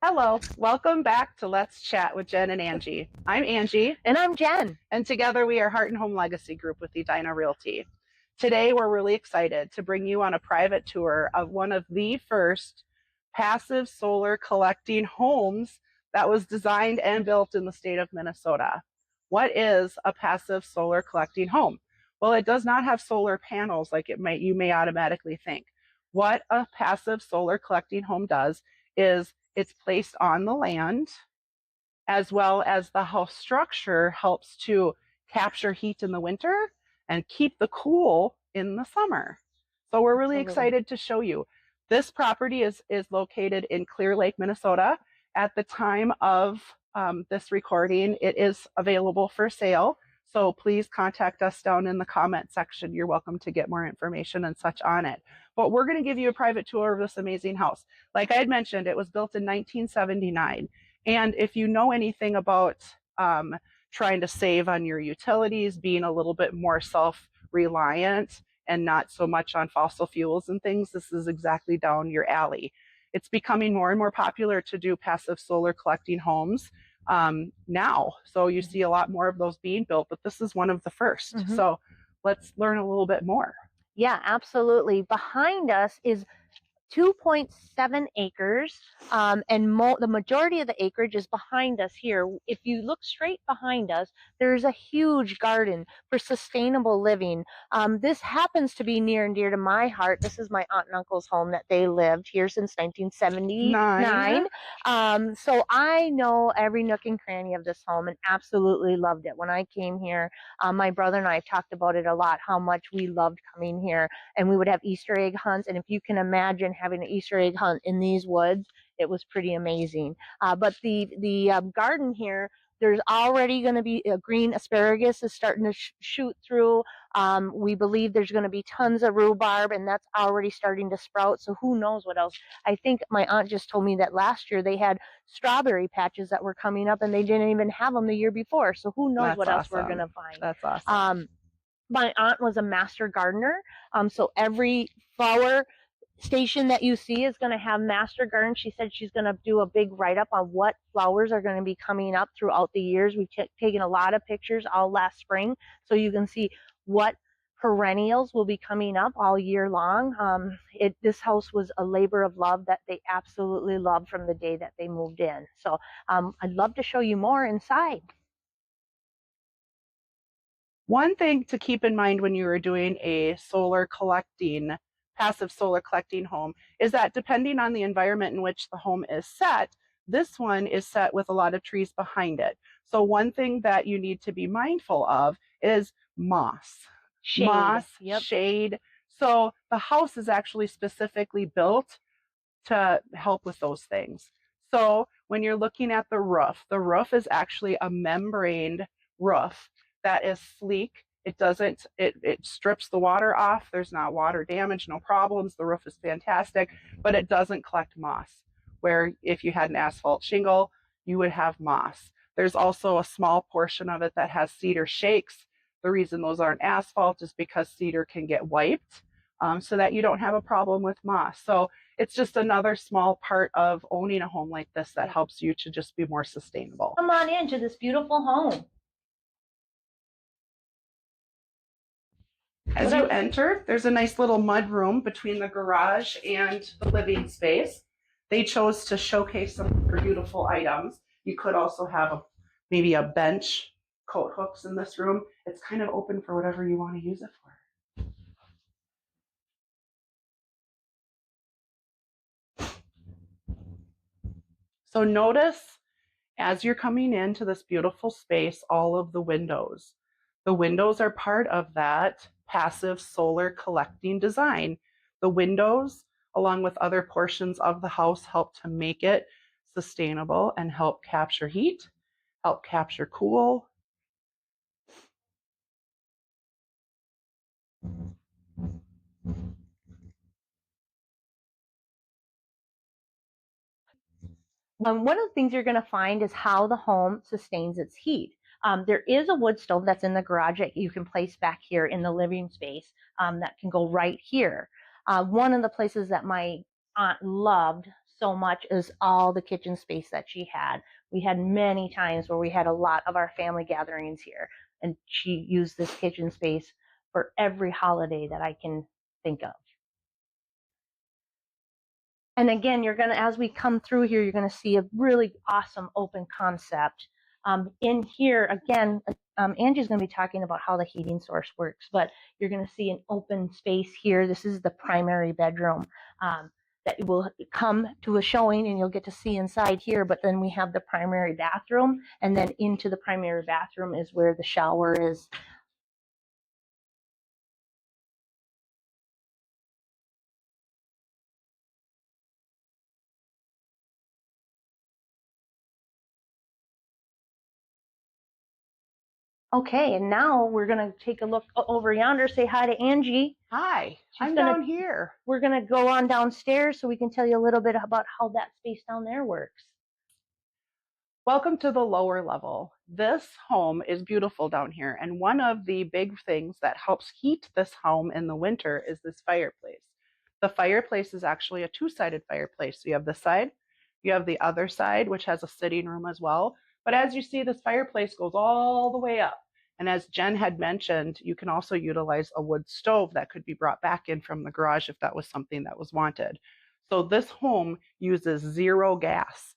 Hello, welcome back to Let's Chat with Jen and Angie. I'm Angie, And I'm Jen. and together we are Heart and Home Legacy Group with Edina Realty. Today we're really excited to bring you on a private tour of one of the first passive solar collecting homes that was designed and built in the state of Minnesota. What is a passive solar collecting home? Well, it does not have solar panels like you may automatically think. What a passive solar collecting home does is it's placed on the land, as well as the house structure helps to capture heat in the winter and keep the cool in the summer. So we're really Absolutely. excited to show you. This property is located in Clear Lake, Minnesota. At the time of this recording, it is available for sale. So please contact us down in the comment section. You're welcome to get more information and such on it. But we're going to give you a private tour of this amazing house. Like I had mentioned, it was built in 1979. And if you know anything about trying to save on your utilities, being a little bit more self-reliant and not so much on fossil fuels and things, this is exactly down your alley. It's becoming more and more popular to do passive solar collecting homes now. So you see a lot more of those being built, but this is one of the 1st. So let's learn a little bit more. Yeah, absolutely. Behind us is 2.7 acres, and the majority of the acreage is behind us here. If you look straight behind us, there's a huge garden for sustainable living. This happens to be near and dear to my heart. This is my aunt and uncle's home that they lived here since 1979. So I know every nook and cranny of this home and absolutely loved it. When I came here, my brother and I have talked about it a lot, how much we loved coming here, and we would have Easter egg hunts. And if you can imagine having an Easter egg hunt in these woods, it was pretty amazing. But the garden here, there's already going to be green asparagus is starting to shoot through. We believe there's going to be tons of rhubarb, and that's already starting to sprout. So who knows what else? I think my aunt just told me that last year they had strawberry patches that were coming up, and they didn't even have them the year before. So who knows what else we're going to find? That's awesome. My aunt was a master gardener, so every flower station that you see is going to have master garden. She said she's going to do a big write-up on what flowers are going to be coming up throughout the years. We've taken a lot of pictures all last spring, so you can see what perennials will be coming up all year long. This house was a labor of love that they absolutely loved from the day that they moved in. So I'd love to show you more inside. One thing to keep in mind when you are doing a passive solar collecting home is that depending on the environment in which the home is set, this one is set with a lot of trees behind it. So one thing that you need to be mindful of is moss. Shade. So the house is actually specifically built to help with those things. So when you're looking at the roof is actually a membraned roof that is sleek. It strips the water off. There's not water damage, no problems. The roof is fantastic, but it doesn't collect moss. Where if you had an asphalt shingle, you would have moss. There's also a small portion of it that has cedar shakes. The reason those aren't asphalt is because cedar can get wiped, so that you don't have a problem with moss. So it's just another small part of owning a home like this that helps you to just be more sustainable. Come on into this beautiful home. As you enter, there's a nice little mud room between the garage and the living space. They chose to showcase some of their beautiful items. You could also have maybe a bench, coat hooks in this room. It's kind of open for whatever you want to use it for. So notice as you're coming into this beautiful space, all of the windows. The windows are part of that passive solar collecting design. The windows, along with other portions of the house, help to make it sustainable and help capture heat, help capture cool. One of the things you're going to find is how the home sustains its heat. There is a wood stove that's in the garage that you can place back here in the living space that can go right here. One of the places that my aunt loved so much is all the kitchen space that she had. We had many times where we had a lot of our family gatherings here, and she used this kitchen space for every holiday that I can think of. And again, you're going to, as we come through here, you're going to see a really awesome open concept. In here, again, Angie's going to be talking about how the heating source works, but you're going to see an open space here. This is the primary bedroom that will come to a showing, and you'll get to see inside here. But then we have the primary bathroom, and then into the primary bathroom is where the shower is. Okay, and now we're going to take a look over yonder, say hi to Angie. Hi, I'm down here. We're going to go on downstairs so we can tell you a little bit about how that space down there works. Welcome to the lower level. This home is beautiful down here, and one of the big things that helps heat this home in the winter is this fireplace. The fireplace is actually a two-sided fireplace. So you have this side, you have the other side, which has a sitting room as well. But as you see, this fireplace goes all the way up. And as Jen had mentioned, you can also utilize a wood stove that could be brought back in from the garage if that was something that was wanted. So this home uses zero gas,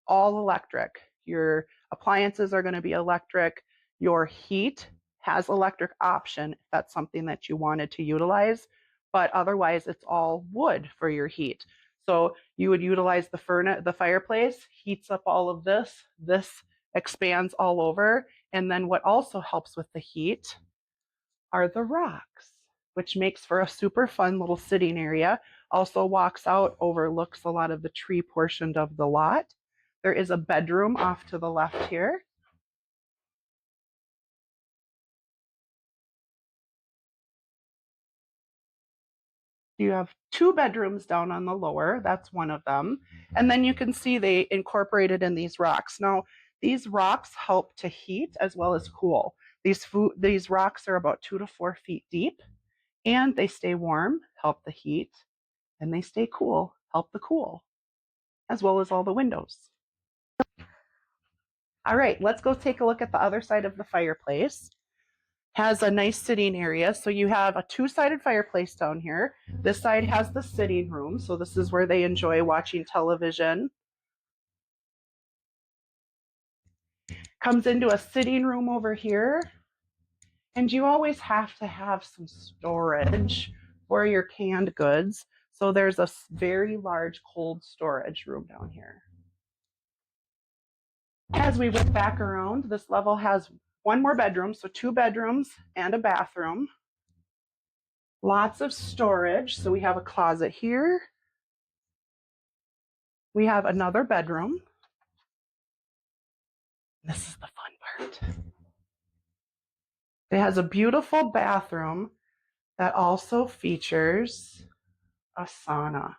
all electric. Your appliances are going to be electric. Your heat has electric option if that's something that you wanted to utilize, but otherwise it's all wood for your heat. So you would utilize the fireplace, heats up all of this. This expands all over. And then what also helps with the heat are the rocks, which makes for a super fun little sitting area. Also walks out, overlooks a lot of the tree portion of the lot. There is a bedroom off to the left here. You have two bedrooms down on the lower. That's one of them. And then you can see they incorporated in these rocks. Now, these rocks help to heat as well as cool. These rocks are about 2 to 4 feet deep, and they stay warm, help the heat, and they stay cool, help the cool, as well as all the windows. All right, let's go take a look at the other side of the fireplace. Has a nice sitting area. So you have a two-sided fireplace down here. This side has the sitting room. So this is where they enjoy watching television. Comes into a sitting room over here. And you always have to have some storage for your canned goods. So there's a very large cold storage room down here. As we went back around, this level has one more bedroom, so 2 bedrooms and a bathroom. Lots of storage. So we have a closet here. We have another bedroom. This is the fun part. It has a beautiful bathroom that also features a sauna. A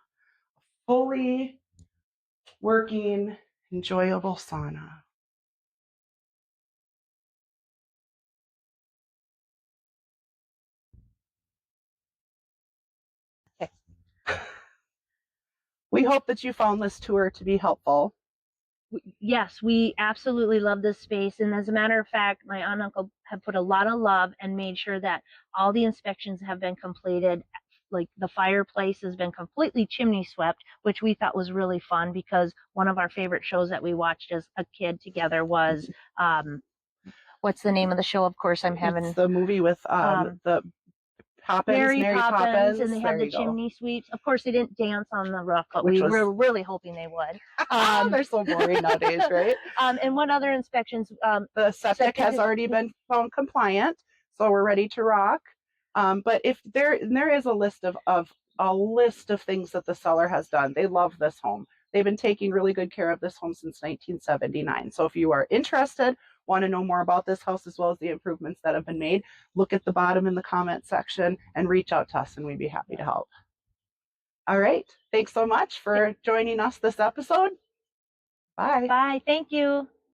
fully working, enjoyable sauna. Okay. We hope that you found this tour to be helpful. Yes, we absolutely love this space. And as a matter of fact, my aunt and uncle have put a lot of love and made sure that all the inspections have been completed. Like the fireplace has been completely chimney swept, which we thought was really fun because one of our favorite shows that we watched as a kid together was, what's the name of the show? Of course, I'm having It's the movie with the Poppins, Mary Poppins. And they had the chimney sweeps. Of course, they didn't dance on the roof, but we were really hoping they would. They're so boring nowadays, right? And what other inspections? The septic has already been found compliant, so we're ready to rock. But if there is a list of things that the seller has done. They love this home. They've been taking really good care of this home since 1979. So if you are interested, want to know more about this house as well as the improvements that have been made, look at the bottom in the comment section and reach out to us and we'd be happy to help. All right. Thanks so much for joining us this episode. Bye. Bye. Thank you.